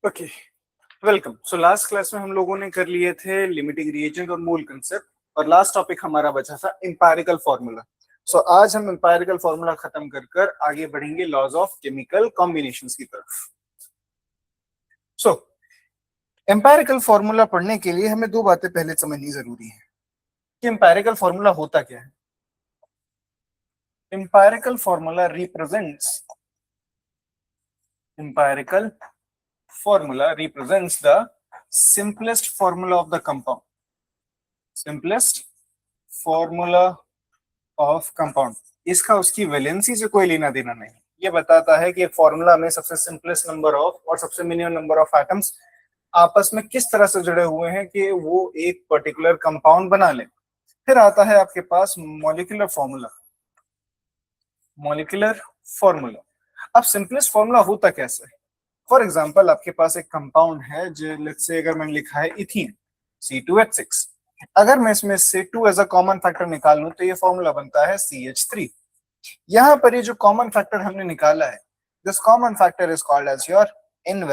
Okay, welcome. So last class में हम लोगों ने कर लिए थे लिमिटिंग रिएजेंट और मोल कंसेप्ट, और लास्ट टॉपिक हमारा बचा था एम्पिरिकल फार्मूला। सो आज हम एम्पिरिकल फार्मूला खत्म कर कर आगे बढ़ेंगे लॉज ऑफ केमिकल कॉम्बिनेशंस की तरफ। सो एम्पिरिकल फार्मूला पढ़ने के लिए हमें दो बातें पहले समझनी जरूरी है कि एम्पिरिकल फार्मूला होता क्या है। Empirical formula represents the simplest formula of the compound. Simplest formula of compound. इसका उसकी वैलेंसी से कोई लेना देना नहीं। ये बताता है कि एक फॉर्मूला में सबसे सिंपलेस्ट नंबर ऑफ और सबसे मिनिमम नंबर ऑफ एटम्स आपस में किस तरह से जुड़े हुए हैं कि वो एक पर्टिकुलर कंपाउंड बना ले। फिर आता है आपके पास मॉलिक्यूलर फॉर्मूला। अब सिंपलेस्ट फॉर्मूला होता कैसे है? फॉर एग्जाम्पल, आपके पास एक कंपाउंड है जो लेट्स से अगर मैंने लिखा है इथीन C2H6। अगर मैं इसमें से 2 एज अ कॉमन फैक्टर निकाल लूं तो ये फॉर्मूला बनता है CH3। यहां पर ये जो कॉमन फैक्टर हमने निकाला है, this common factor is called as your n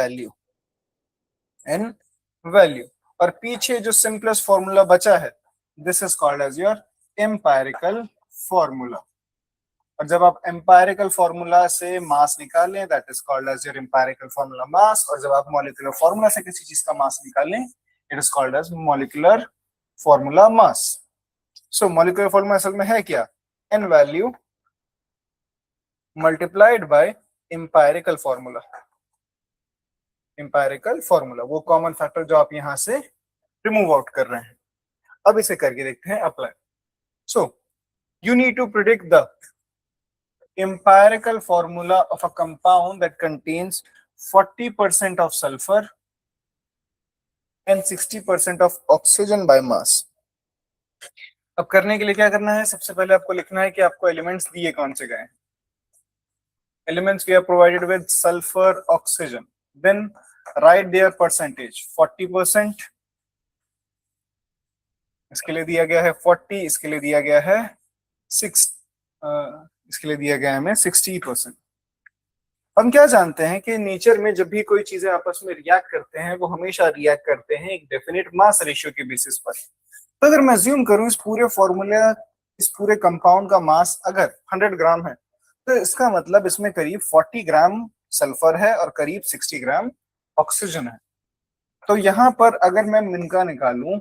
value. और पीछे जो सिंपलेस्ट फॉर्मूला बचा है, this is called as your empirical formula. और जब आप एम्पिरिकल फॉर्मूला से मास निकालें, that is called as your empirical formula mass. और जब आप मॉलिक्यूलर फॉर्मूला से किसी चीज का मास निकालें, it is called as molecular formula mass. So molecular formula असल में है क्या? n value multiplied by empirical formula, वो कॉमन फैक्टर जो आप यहां से रिमूव आउट कर रहे हैं। अब इसे करके देखते हैं apply. So you need to predict the empirical formula of a compound that contains 40% of sulfur and 60% of oxygen by mass. अब करने के लिए क्या करना है? सबसे पहले आपको लिखना है कि आपको एलिमेंट्स दिए कौन से गए। Elements we are provided with sulphur, oxygen, then write their percentage 40%। इसके लिए दिया गया है 40, इसके लिए दिया गया है 6, इसके लिए दिया गया है हमें 60%। हम क्या जानते हैं कि नेचर में जब भी कोई चीजें आपस में रिएक्ट करते हैं, वो हमेशा रिएक्ट करते हैं एक डेफिनेट मास रेशियो के बेसिस पर। तो अगर मैं अज्यूम करूं इस पूरे कंपाउंड का मास अगर 100 ग्राम है, तो इसका मतलब इसमें करीब 40 ग्राम सल्फर है और करीब 60 ग्राम ऑक्सीजन है। तो यहां पर अगर मैं इनका निकालूं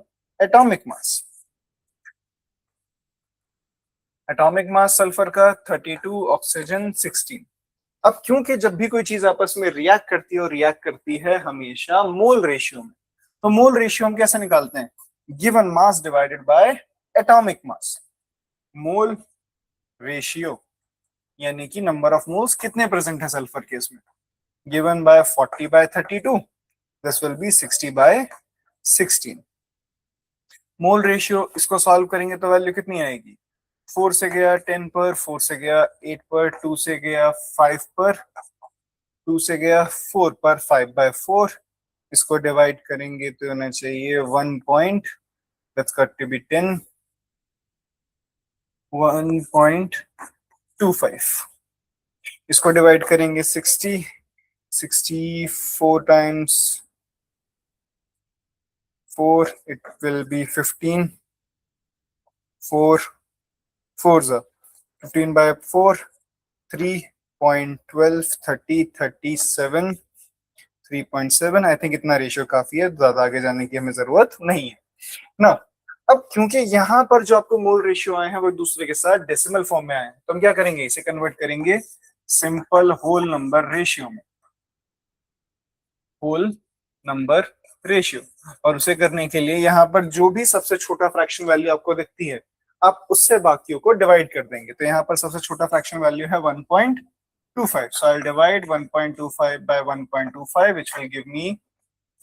एटॉमिक मास सल्फर का 32, ऑक्सीजन 16। अब क्योंकि जब भी कोई चीज आपस में रिएक्ट करती है हमेशा मोल रेशियो में, तो मोल रेशियो हम कैसे निकालते हैं? Given mass divided by atomic mass. Mole ratio यानी कि नंबर ऑफ मोल्स कितने प्रेजेंट है सल्फर के इसमें, given by 40/32, this will be 60/16। Mole ratio इसको सॉल्व करेंगे तो वैल्यू कितनी आएगी? 4 से गया 10 पर, 4 से गया 8 पर, 2 से गया 5 पर, 2 से गया 4 पर, 5/4। इसको डिवाइड करेंगे तो होना चाहिए 1.25। इसको डिवाइड करेंगे 64 times 4, it will be 15। 4 15/4, 3.12, 30, 37, 3.7। I think इतना रेशियो काफी है, ज्यादा आगे जाने की हमें जरूरत नहीं है ना। अब क्योंकि यहाँ पर जो आपको मोल रेशियो आए हैं वो दूसरे के साथ डेसिमल फॉर्म में आए हैं, तो हम क्या करेंगे? इसे कन्वर्ट करेंगे सिंपल होल नंबर रेशियो। और उसे करने के लिए यहाँ पर जो भी सबसे छोटा फ्रैक्शन वैल्यू आपको दिखती है, आप उससे बाकियों को डिवाइड कर देंगे। तो यहाँ पर सबसे छोटा फ्रैक्शन वैल्यू है 1.25, so I'll divide 1.25 by 1.25, which will give me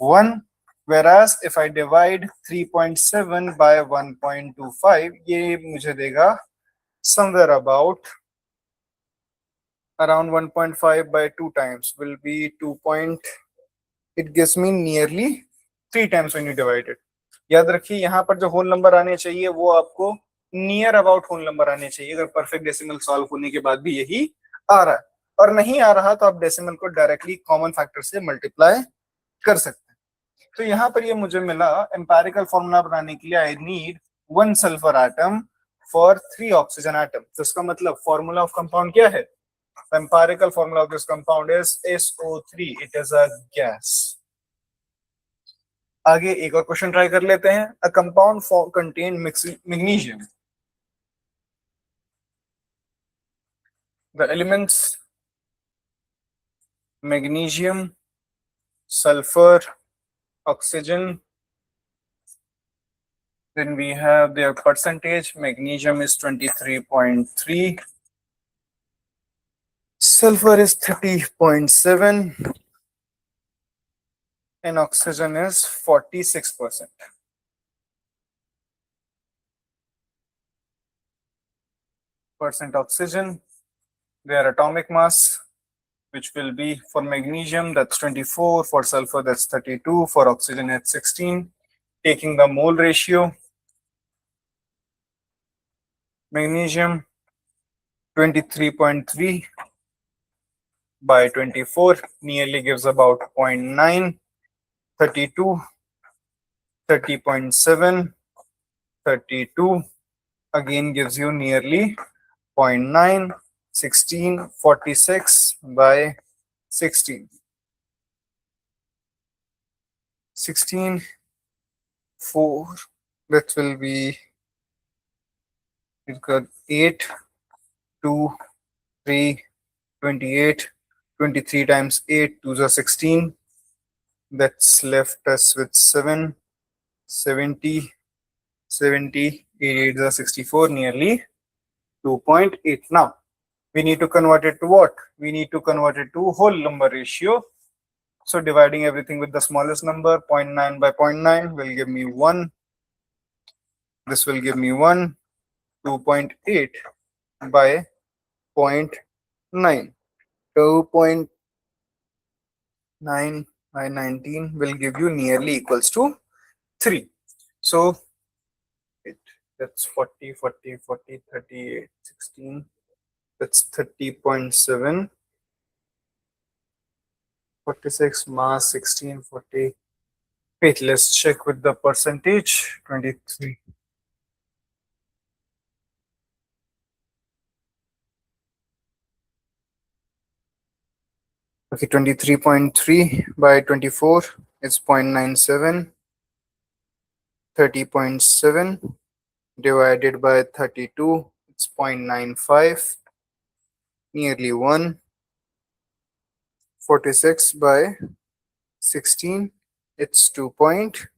1, whereas if I divide 3.7 by 1.25, ये मुझे देगा somewhere around 1.5 by 2 times will be 2. It gives me nearly 3 times when you divide it. याद रखिए यहाँ पर जो होल नंबर आने चाहिए वो आपको नियर अबाउट होल नंबर आने चाहिए। अगर परफेक्ट डेसिमल सॉल्व होने के बाद भी यही आ रहा है और नहीं आ रहा, तो आप डेसिमल को डायरेक्टली कॉमन फैक्टर से मल्टीप्लाई कर सकते हैं। तो यहाँ पर ये मुझे मिला एम्पेरिकल फॉर्मूला बनाने के लिए I need 1 sulphur atom for 3 oxygen atom. तो इसका मतलब फॉर्मूला ऑफ कंपाउंड क्या है? Empirical formula of this compound is SO3, it is a gas. आगे एक और क्वेश्चन ट्राई कर लेते हैं। A compound contain magnesium, the elements magnesium, sulfur, oxygen, then we have their percentage. Magnesium is 23.3, sulfur is 30.7, and oxygen is 46%. Oxygen, their atomic mass, which will be for magnesium that's 24, for sulfur that's 32, for oxygen it's 16. Taking the mole ratio, magnesium 23.3 by 24 nearly gives about 0.9, 32, 30.7, 32 again gives you nearly 0.9, 16, 46 by 16. 16, 4, that will be, we've got 8, 2, 3, 28, 23 times 8, 2 is 16. That's left us with 7, 70, 70, 8 is 64, nearly 2.8. Now, we need to convert it to what? We need to convert it to whole number ratio. So dividing everything with the smallest number, 0.9 by 0.9 will give me 1. This will give me 1. 2.8 by 0.9. 2.9 by 19 will give you nearly equals to 3. So that's 40, 40, 40, 38, 16. That's 30.7. 46 mass 16, 40. Wait, let's check with the percentage. 23. Okay, 23.3 by 24 is 0.97. 30.7 divided by 32, it's 0.95. Nearly 1. 46 by 16, it's 2.8.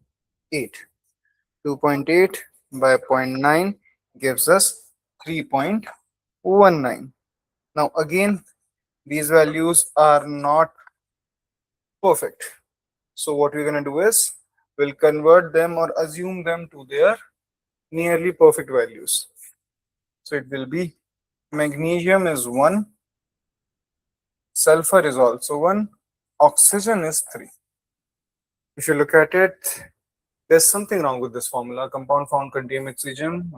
2.8 by 0.9 gives us 3.19. Now again, these values are not perfect. So what we're going to do is we'll convert them or assume them to their nearly perfect values. So it will be magnesium is 1, sulfur is also 1, oxygen is 3. If you look at it, there's something wrong with this formula. Compound found contain oxygen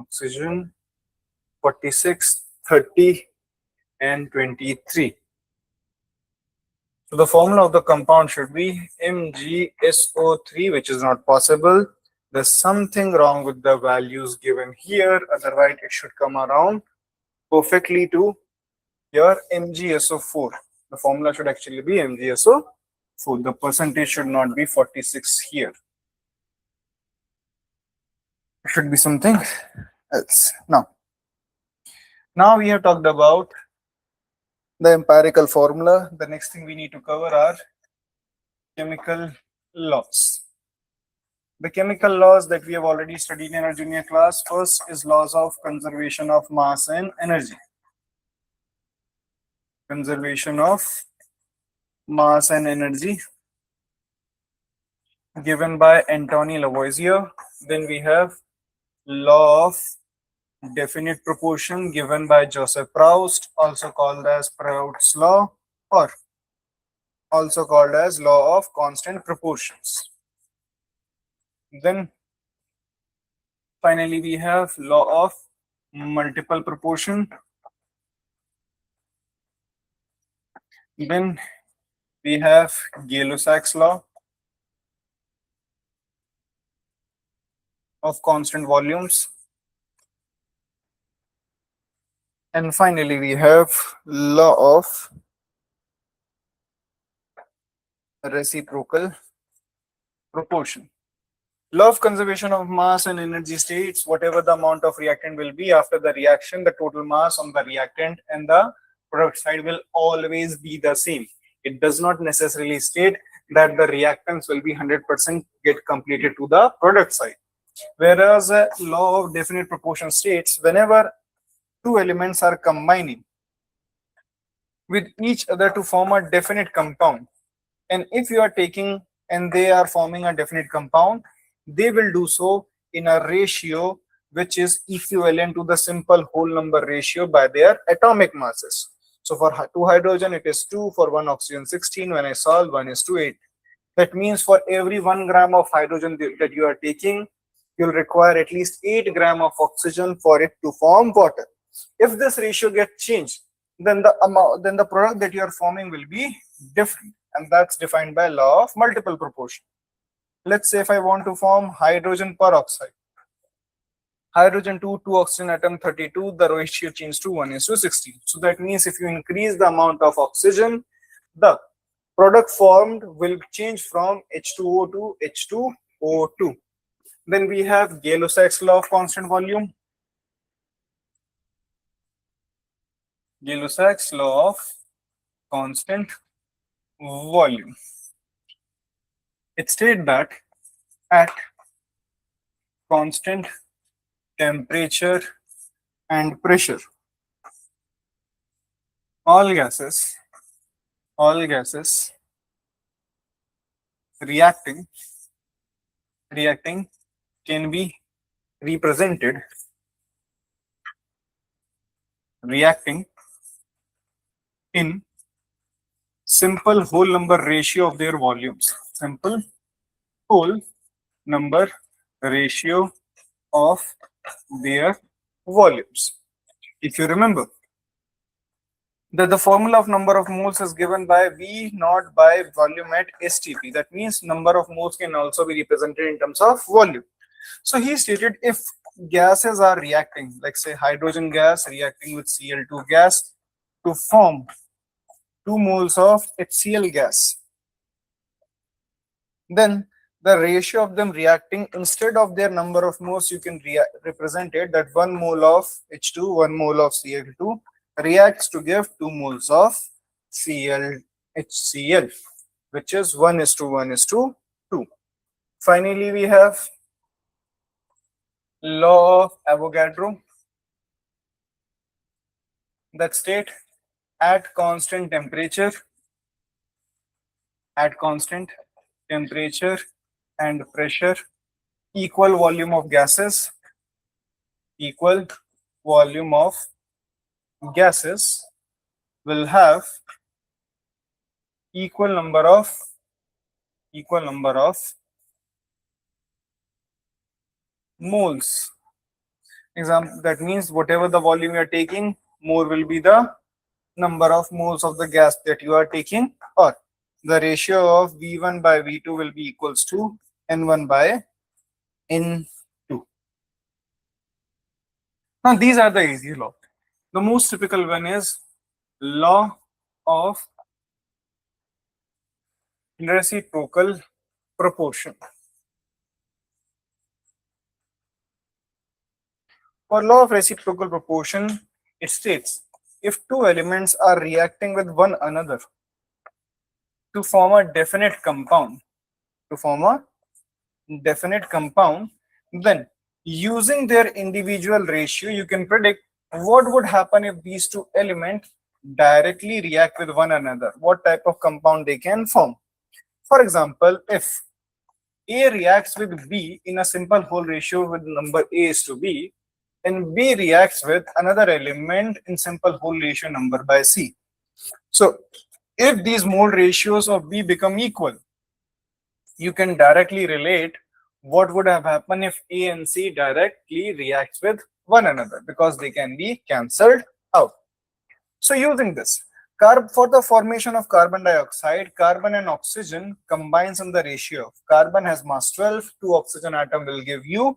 46, 30, and 23. So the formula of the compound should be MgSO3, which is not possible. There's something wrong with the values given here. Otherwise, it should come around perfectly to your MgSO4. The formula should actually be MgSO4. The percentage should not be 46 here. It should be something else. Now we have talked about the empirical formula. The next thing we need to cover are chemical laws. The chemical laws that we have already studied in our junior class. First is laws of conservation of mass and energy. Conservation of mass and energy given by Antony Lavoisier. Then we have law of definite proportion given by Joseph Proust, also called as Proust's law, or also called as law of constant proportions. Then finally we have law of multiple proportion. Then we have Gay-Lussac's law. of constant volumes. And finally, we have law of reciprocal proportion. Law of conservation of mass and energy states whatever the amount of reactant will be after the reaction, the total mass on the reactant and the product side will always be the same. It does not necessarily state that the reactants will be 100% get completed to the product side. Whereas law of definite proportion states whenever two elements are combining with each other to form a definite compound, and if you are taking and they are forming a definite compound, they will do so in a ratio which is equivalent to the simple whole number ratio by their atomic masses. So for 2 hydrogen it is 2, for 1 oxygen 16, when I solve 1:8. That means for every 1 gram of hydrogen that you are taking, you'll require at least 8 gram of oxygen for it to form water. If this ratio gets changed, then the product that you are forming will be different, and that's defined by law of multiple proportion. Let's say if I want to form hydrogen peroxide, hydrogen 2 oxygen atom 32, the ratio changes to 1:16. So that means if you increase the amount of oxygen, the product formed will change from H2O to H2O2. Then we have Gay-Lussac's law of constant volume. Gay-Lussac's law of constant volume. It states that at constant temperature and pressure, all gases reacting can be represented reacting in simple whole number ratio of their volumes. Simple whole number ratio of their volumes. If you remember that the formula of number of moles is given by V naught by volume at STP. That means number of moles can also be represented in terms of volume. So he stated if gases are reacting, like say hydrogen gas reacting with Cl2 gas to form 2 moles of HCl gas, then the ratio of them reacting, instead of their number of moles, you can represent it that 1 mole of H2, 1 mole of Cl2 reacts to give 2 moles of HCl, which is 1:1:2. Finally, we have law of Avogadro that state at constant temperature and pressure, equal volume of gases will have equal number of moles. Example, that means whatever the volume you are taking, more will be the number of moles of the gas that you are taking, or the ratio of V1 by V2 will be equals to N1 by N2. Now these are the easy law. The most typical one is law of reciprocal proportion. For law of reciprocal proportion, it states if two elements are reacting with one another to form a definite compound, then using their individual ratio, you can predict what would happen if these two elements directly react with one another, what type of compound they can form. For example, if A reacts with B in a simple whole ratio with number A is to B, and B reacts with another element in simple whole ratio number by C. So if these mole ratios of B become equal, you can directly relate what would have happened if A and C directly reacts with one another, because they can be cancelled out. So using this, for the formation of carbon dioxide, carbon and oxygen combines in the ratio of carbon has mass 12, 2 oxygen atom will give you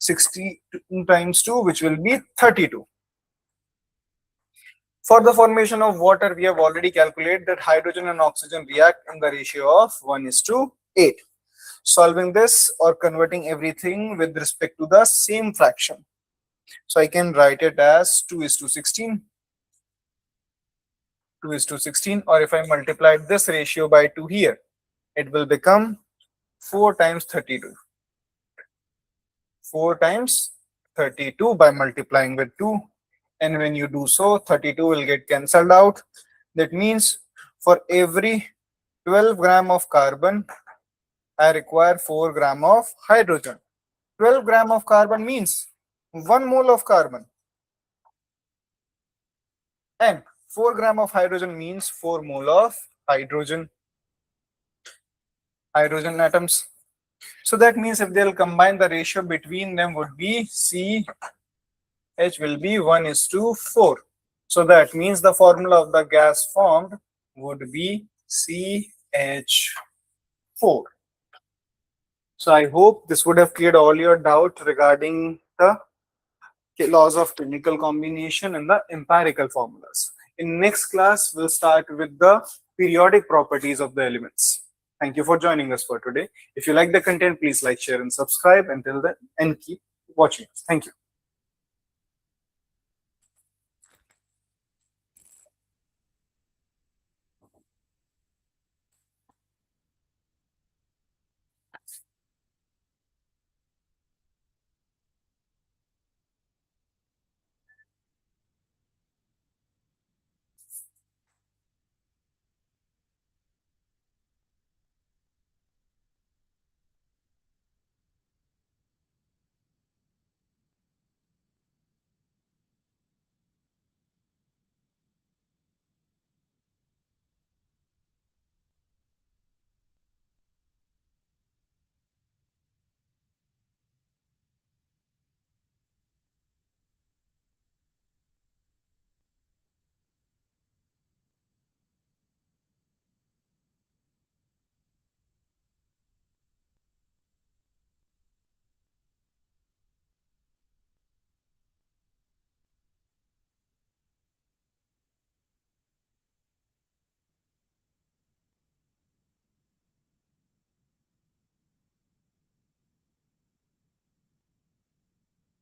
62 times 2, which will be 32. For the formation of water, we have already calculated that hydrogen and oxygen react in the ratio of 1:8. Solving this or converting everything with respect to the same fraction. So I can write it as 2:16. 2:16, or if I multiply this ratio by 2 here, it will become 4 times 32. 4 times 32 by multiplying with 2. And when you do so, 32 will get cancelled out. That means for every 12 gram of carbon, I require 4 gram of hydrogen. 12 gram of carbon means 1 mole of carbon. And 4 gram of hydrogen means 4 mole of hydrogen atoms. So that means if they'll combine, the ratio between them would be CH will be 1:4. So that means the formula of the gas formed would be CH4. So I hope this would have cleared all your doubt regarding the laws of chemical combination and the empirical formulas. In next class, we'll start with the periodic properties of the elements. Thank you for joining us for today. If you like the content, please like, share, and subscribe. Until then, and keep watching us. Thank you.